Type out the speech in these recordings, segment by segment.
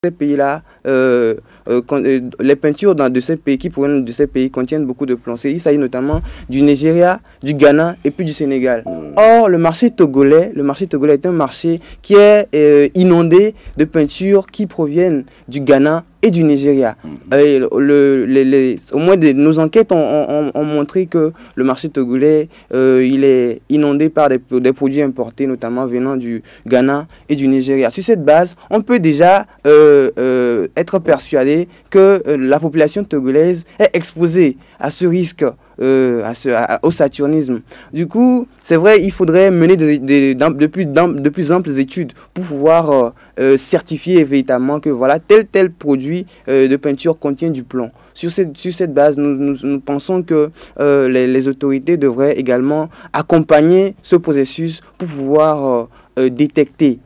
ces pays-là, les peintures de ces pays qui proviennent de ces pays contiennent beaucoup de plomb. Il s'agit notamment du Nigeria, du Ghana et puis du Sénégal. Or, le marché togolais est un marché qui est inondé de peintures qui proviennent du Ghana et du Nigeria. Au moins, nos enquêtes ont montré que le marché togolais, il est inondé par des produits importés, notamment venant du Ghana et du Nigeria. Sur cette base, on peut déjà être persuadé que la population togolaise est exposée à ce risque, au saturnisme. Du coup, c'est vrai, il faudrait mener de plus amples études pour pouvoir certifier véritablement que voilà, tel produit de peinture contient du plomb. Sur cette base, nous pensons que les autorités devraient également accompagner ce processus pour pouvoir détecter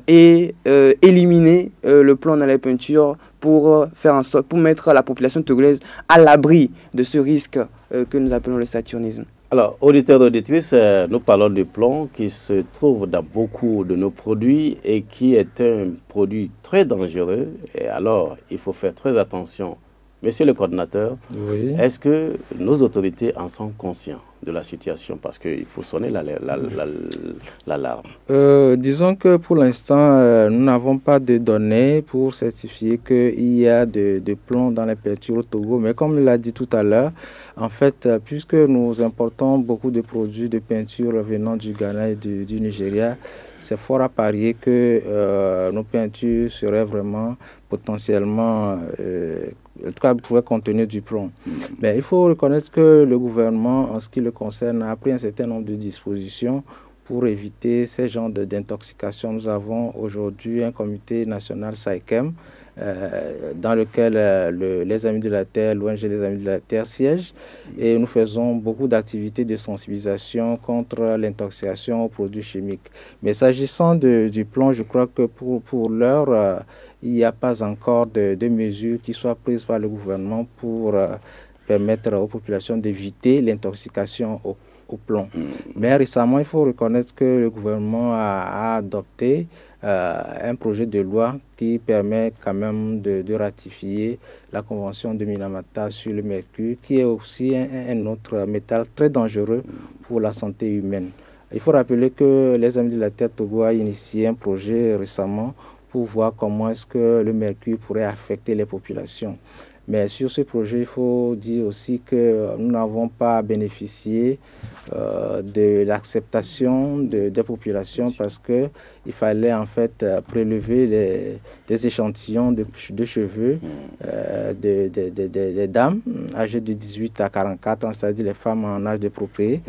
et éliminer le plomb dans les peintures pour faire en sorte, pour mettre la population togolaise à l'abri de ce risque que nous appelons le saturnisme. Alors, auditeurs et auditrices, nous parlons du plomb qui se trouve dans beaucoup de nos produits et qui est un produit très dangereux. Et alors, il faut faire très attention. Monsieur le coordinateur, oui. Est-ce que nos autorités en sont conscients de la situation? Parce qu'il faut sonner l'alarme. Disons que pour l'instant, nous n'avons pas de données pour certifier qu'il y a de plomb dans les peintures au Togo. Mais comme il l'a dit tout à l'heure, en fait, puisque nous importons beaucoup de produits de peinture venant du Ghana et du Nigeria, c'est fort à parier que nos peintures seraient vraiment potentiellement, en tout cas, pourraient contenir du plomb. Mais il faut reconnaître que le gouvernement, en ce qui le concerne, a pris un certain nombre de dispositions pour éviter ces genres d'intoxication. Nous avons aujourd'hui un comité national SAICEM, dans lequel les Amis de la Terre, l'ONG Les Amis de la Terre siègent, et nous faisons beaucoup d'activités de sensibilisation contre l'intoxication aux produits chimiques. Mais s'agissant du plomb, je crois que pour l'heure, il n'y a pas encore de mesures qui soient prises par le gouvernement pour permettre aux populations d'éviter l'intoxication au plomb. Mais récemment, il faut reconnaître que le gouvernement a adopté un projet de loi qui permet quand même de ratifier la convention de Minamata sur le mercure, qui est aussi un autre métal très dangereux pour la santé humaine. Il faut rappeler que les Amis de la Terre Togo a initié un projet récemment pour voir comment est-ce que le mercure pourrait affecter les populations. Mais sur ce projet, il faut dire aussi que nous n'avons pas bénéficié de l'acceptation des populations parce qu'il fallait en fait prélever des échantillons de cheveux des dames âgées de 18 à 44 ans, c'est-à-dire les femmes en âge de procréer.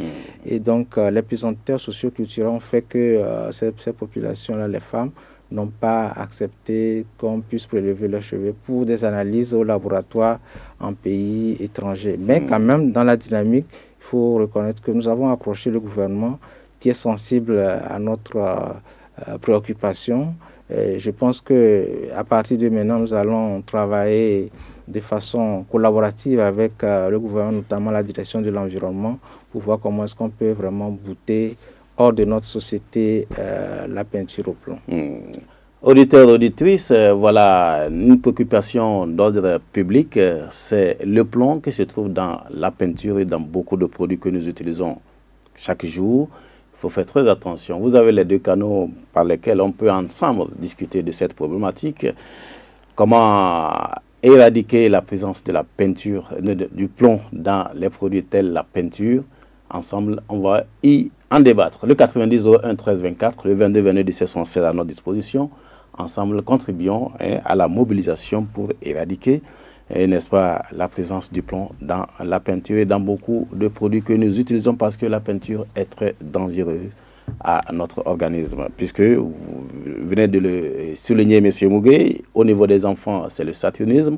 Et donc les pesanteurs socioculturels ont fait que ces populations-là, les femmes, n'ont pas accepté qu'on puisse prélever leurs cheveux pour des analyses au laboratoire en pays étrangers. Mais quand même, dans la dynamique, il faut reconnaître que nous avons approché le gouvernement qui est sensible à notre préoccupation. Et je pense qu'à partir de maintenant, nous allons travailler de façon collaborative avec le gouvernement, notamment la direction de l'environnement, pour voir comment est-ce qu'on peut vraiment bouter hors de notre société la peinture au plomb. Auditeurs, auditrices, voilà une préoccupation d'ordre public, c'est le plomb qui se trouve dans la peinture et dans beaucoup de produits que nous utilisons chaque jour. Il faut faire très attention. Vous avez les deux canaux par lesquels on peut ensemble discuter de cette problématique. Comment éradiquer la présence de la peinture, du plomb dans les produits tels la peinture. Ensemble, on va y en débattre. Le 90 01 13 24, le 22 22 17 76 à notre disposition. Ensemble, contribuons à la mobilisation pour éradiquer, n'est-ce pas, la présence du plomb dans la peinture et dans beaucoup de produits que nous utilisons parce que la peinture est très dangereuse à notre organisme. Puisque vous venez de le souligner, M. Mugué, au niveau des enfants, c'est le saturnisme.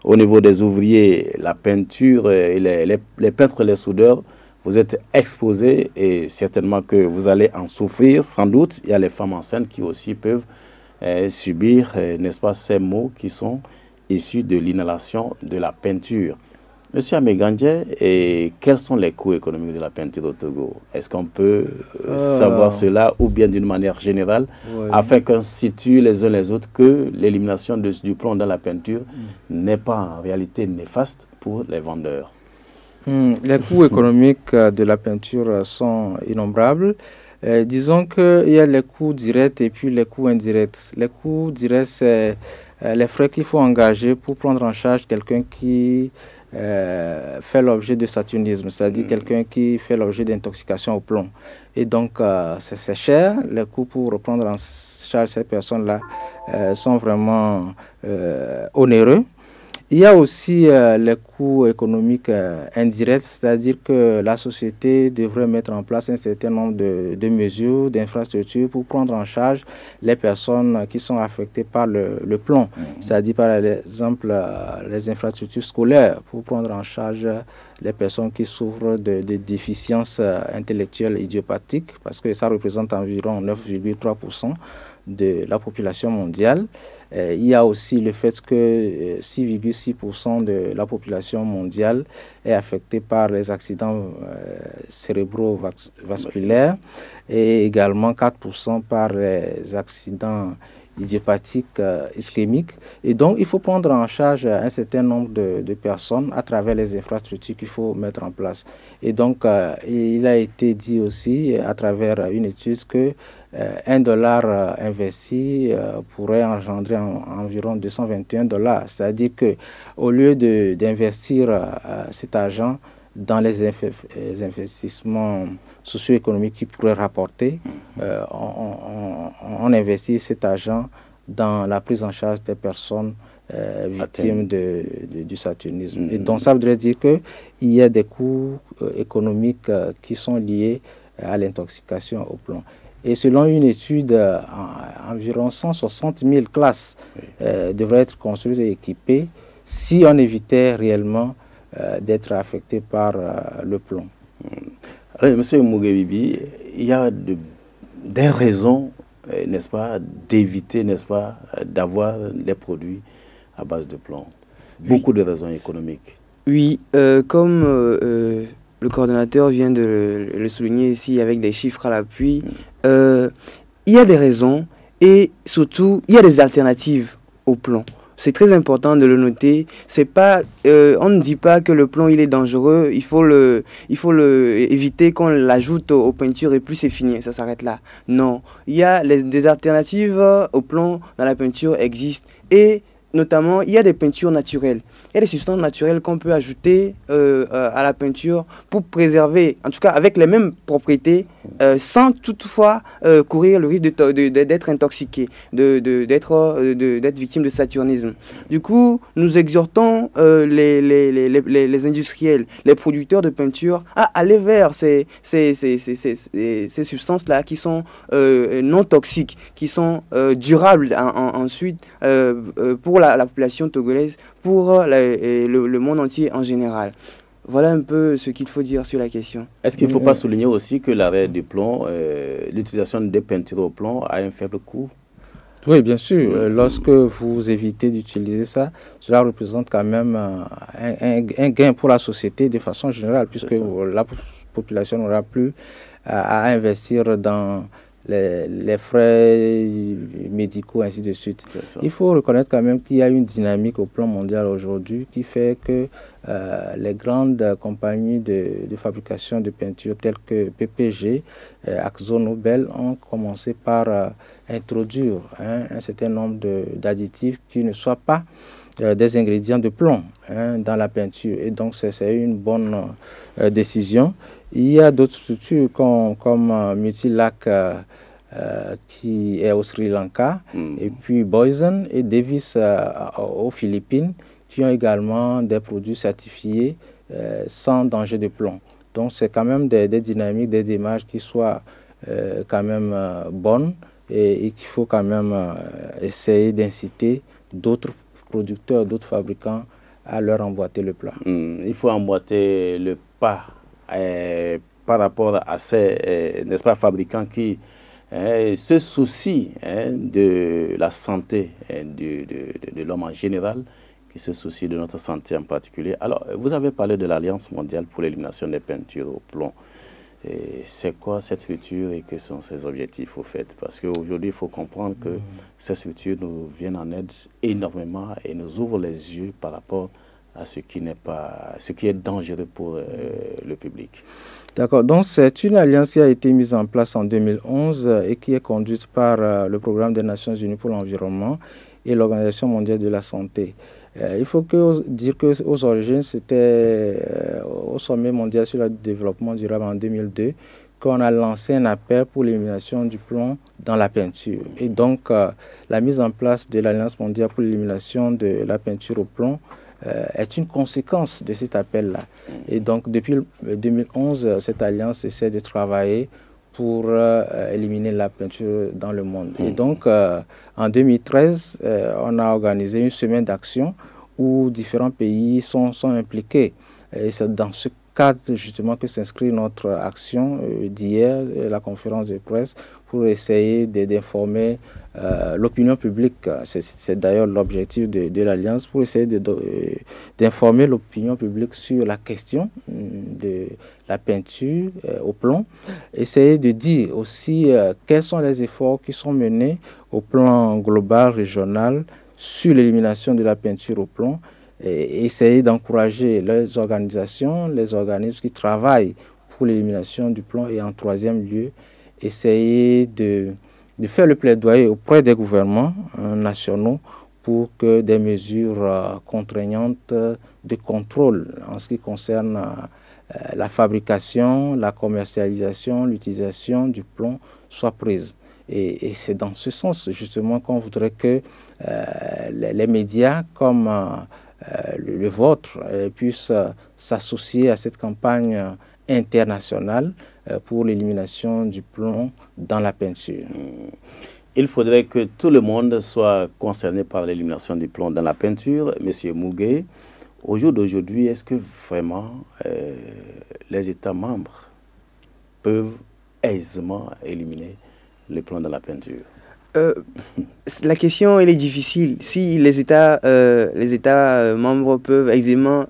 Au niveau des ouvriers, la peinture, et les peintres, les soudeurs, vous êtes exposés et certainement que vous allez en souffrir, sans doute. Il y a les femmes enceintes qui aussi peuvent subir, n'est-ce pas, ces maux qui sont issus de l'inhalation de la peinture. Monsieur Amegandje, et quels sont les coûts économiques de la peinture au Togo? Est-ce qu'on peut savoir cela ou bien d'une manière générale, afin qu'on situe les uns les autres que l'élimination du plomb dans la peinture n'est pas en réalité néfaste pour les vendeurs? Les coûts économiques de la peinture sont innombrables. Disons qu'il y a les coûts directs et puis les coûts indirects. Les coûts directs, c'est les frais qu'il faut engager pour prendre en charge quelqu'un qui fait l'objet de saturnisme, c'est-à-dire quelqu'un qui fait l'objet d'intoxication au plomb. Et donc, c'est cher. Les coûts pour prendre en charge ces personnes-là sont vraiment onéreux. Il y a aussi les coûts économiques indirects, c'est-à-dire que la société devrait mettre en place un certain nombre de mesures, d'infrastructures pour prendre en charge les personnes qui sont affectées par le plomb, c'est-à-dire par exemple les infrastructures scolaires pour prendre en charge les personnes qui souffrent de déficiences intellectuelles idiopathiques, parce que ça représente environ 9,3% de la population mondiale. Il y a aussi le fait que 6,6% de la population mondiale est affectée par les accidents cérébrovasculaires et également 4% par les accidents idiopathiques ischémiques. Et donc, il faut prendre en charge un certain nombre de personnes à travers les infrastructures qu'il faut mettre en place. Et donc, il a été dit aussi à travers une étude que $1 investi pourrait engendrer environ $221. C'est-à-dire qu'au lieu d'investir cet argent dans les investissements socio-économiques qui pourraient rapporter, on investit cet argent dans la prise en charge des personnes victimes du saturnisme. Et donc ça voudrait dire qu'il y a des coûts économiques qui sont liés à l'intoxication au plomb. Et selon une étude, environ 160 000 classes devraient être construites et équipées si on évitait réellement d'être affecté par le plomb. Alors, Monsieur Mugebibi, il y a des raisons, n'est-ce pas, d'éviter, n'est-ce pas, d'avoir des produits à base de plomb. Beaucoup de raisons économiques. Oui, comme le coordonnateur vient de le souligner ici avec des chiffres à l'appui, il y a des raisons et surtout il y a des alternatives au plomb. C'est très important de le noter. C'est pas, on ne dit pas que le plomb il est dangereux. Il faut éviter qu'on l'ajoute aux peintures et puis c'est fini, ça s'arrête là. Non, il y a des alternatives au plomb dans la peinture existent et notamment, il y a des peintures naturelles. Il y a des substances naturelles qu'on peut ajouter à la peinture pour préserver, en tout cas avec les mêmes propriétés, sans toutefois courir le risque d'être intoxiqué, d'être victime de saturnisme. Du coup, nous exhortons les industriels, les producteurs de peinture à aller vers ces substances-là qui sont non toxiques, qui sont durables ensuite pour la population togolaise, pour le monde entier en général. Voilà un peu ce qu'il faut dire sur la question. Est-ce qu'il ne faut pas souligner aussi que l'arrêt du plomb, l'utilisation des peintures au plomb a un faible coût? Oui, bien sûr. Lorsque vous évitez d'utiliser ça, cela représente quand même un gain pour la société de façon générale, puisque la population n'aura plus à investir dans les frais médicaux, ainsi de suite. Il faut reconnaître quand même qu'il y a une dynamique au plan mondial aujourd'hui qui fait que les grandes compagnies de fabrication de peinture telles que PPG, Akzo Nobel ont commencé par introduire un certain nombre d'additifs qui ne soient pas des ingrédients de plomb dans la peinture. Et donc c'est une bonne décision. Il y a d'autres structures comme Multilac qui est au Sri Lanka, et puis Boysen et Davis aux Philippines, qui ont également des produits certifiés sans danger de plomb. Donc c'est quand même des dynamiques, des démarches qui soient quand même bonnes et qu'il faut quand même essayer d'inciter d'autres producteurs, d'autres fabricants à leur emboîter le pas. Il faut emboîter le pas par rapport à ces n'est-ce pas, fabricants qui se soucient de la santé de l'homme en général, qui se soucie de notre santé en particulier. Alors, vous avez parlé de l'Alliance mondiale pour l'élimination des peintures au plomb. C'est quoi cette structure et quels sont ses objectifs au fait? Parce qu'aujourd'hui, il faut comprendre que ces structures nous viennent en aide énormément et nous ouvrent les yeux par rapport à ce qui n'est pas, ce qui est dangereux pour le public. D'accord, donc c'est une alliance qui a été mise en place en 2011 et qui est conduite par le Programme des Nations Unies pour l'environnement et l'Organisation mondiale de la santé. Il faut dire qu'aux origines, c'était au sommet mondial sur le développement durable en 2002 qu'on a lancé un appel pour l'élimination du plomb dans la peinture. Et donc, la mise en place de l'Alliance mondiale pour l'élimination de la peinture au plomb est une conséquence de cet appel-là. Et donc, depuis 2011, cette alliance essaie de travailler pour éliminer la peinture dans le monde. Et donc, en 2013, on a organisé une semaine d'action où différents pays sont impliqués. Et c'est dans ce cadre, justement, que s'inscrit notre action d'hier, la conférence de presse, pour essayer d'informer l'opinion publique. C'est d'ailleurs l'objectif de l'Alliance, pour essayer d'informer l'opinion publique sur la question de la peinture au plomb. Essayer de dire aussi quels sont les efforts qui sont menés au plan global, régional, sur l'élimination de la peinture au plomb. Et essayer d'encourager les organisations, les organismes qui travaillent pour l'élimination du plomb. Et en troisième lieu, essayer de faire le plaidoyer auprès des gouvernements nationaux pour que des mesures contraignantes de contrôle en ce qui concerne la fabrication, la commercialisation, l'utilisation du plomb soient prises. Et c'est dans ce sens justement qu'on voudrait que les médias comme le vôtre puissent s'associer à cette campagne internationale pour l'élimination du plomb dans la peinture. Il faudrait que tout le monde soit concerné par l'élimination du plomb dans la peinture. Monsieur Mugué, au jour d'aujourd'hui, est-ce que vraiment les États membres peuvent aisément éliminer le plomb dans la peinture? La question elle est difficile. Si les États membres peuvent aisément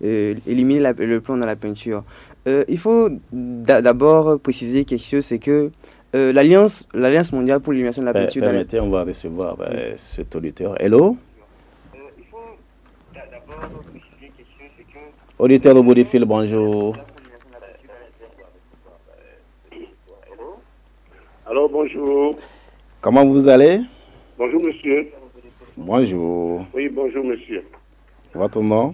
éliminer le plomb dans la peinture, il faut d'abord préciser quelque chose, c'est que l'Alliance mondiale pour l'élimination de la peinture... Permettez, on va recevoir cet auditeur. Hello? Il faut d'abord préciser quelque chose, c'est que... Auditeur au bout du fil, bonjour. Alors, bonjour. Comment vous allez? Bonjour, monsieur. Bonjour. Oui, bonjour, monsieur. Votre nom?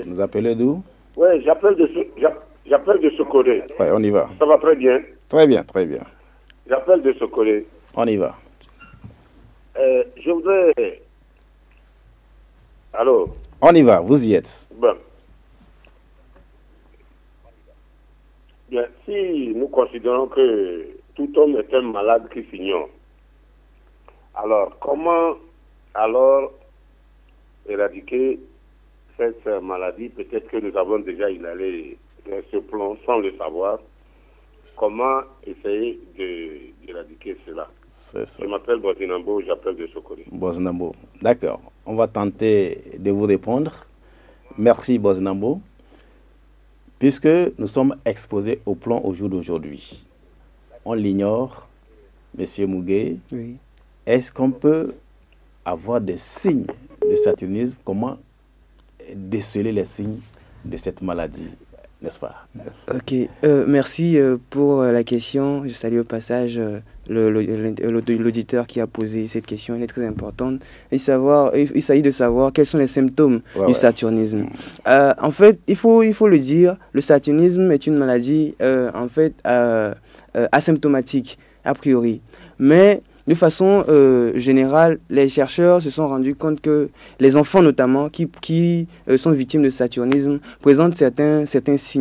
Vous appelez d'où? Oui, j'appelle de Sokoré. Oui, on y va. Ça va très bien? Très bien, très bien. J'appelle de Sokoré. On y va. Je voudrais... Allô? On y va, vous y êtes. Bon. Bien, si nous considérons que tout homme est un malade qui s'ignore, alors comment éradiquer cette maladie? Peut-être que nous avons déjà inhalé ce plomb sans le savoir. Comment essayer d'éradiquer cela? Je m'appelle Bozinambo, j'appelle de Sokoré. Bozinambo, d'accord. On va tenter de vous répondre. Merci Bozinambo. Puisque nous sommes exposés au plomb au jour d'aujourd'hui, on l'ignore, Monsieur Mugué. Oui. Est-ce qu'on peut avoir des signes de saturnisme? Comment déceler les signes de cette maladie, n'est-ce pas? Ok, merci pour la question. Je salue au passage l'auditeur qui a posé cette question. Elle est très importante. Il s'agit de savoir quels sont les symptômes du saturnisme. En fait, il faut le dire, le saturnisme est une maladie en fait asymptomatique a priori. Mais de façon générale, les chercheurs se sont rendus compte que les enfants notamment qui sont victimes de saturnisme présentent certains signes.